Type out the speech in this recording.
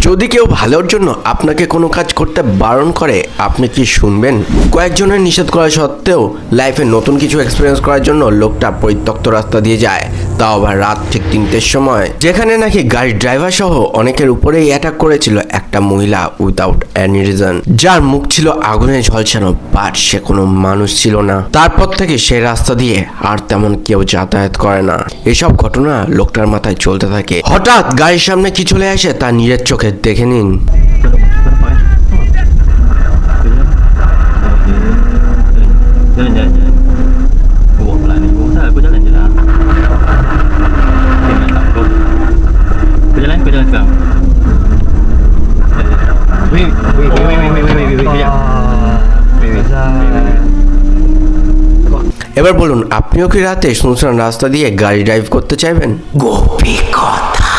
যদি কেউ ভালোর জন্য আপনাকে কোনো কাজ করতে বারণ করে আপনি কি শুনবেন? কয়েকজনের নিষেধ করা সত্ত্বেও লাইফে নতুন কিছু এক্সপিরিয়েন্স করার জন্য লোকটা পরিত্যক্ত রাস্তা দিয়ে যায়, তাও আবার রাত ঠিক 3টের সময়, যেখানে নাকি গাড়ির ড্রাইভার সহ অনেকের উপরেই অ্যাটাক করেছিল একটা মহিলা উইদাউট এনি রিজন, যার মুখ ছিল আগুনে ঝলসানো, বাট সে কোনো মানুষ ছিল না। তারপর থেকে সে রাস্তা দিয়ে আর তেমন কেউ যাতায়াত করে না। এসব ঘটনা লোকটার মাথায় চলতে থাকে। হঠাৎ গাড়ির সামনে কি চলে আসে তা নিজের চোখে দেখে নিন। Jalan jalan jalan. Gua pelan ni. Gua jalan je lah. Jangan tak kau jalan sekarang. Wait. Kejap. এবার বলুন, আপনিও কি রাতে শুনশান রাস্তা দিয়ে গাড়ি ড্রাইভ করতে চাইবেন? গোপী কথা।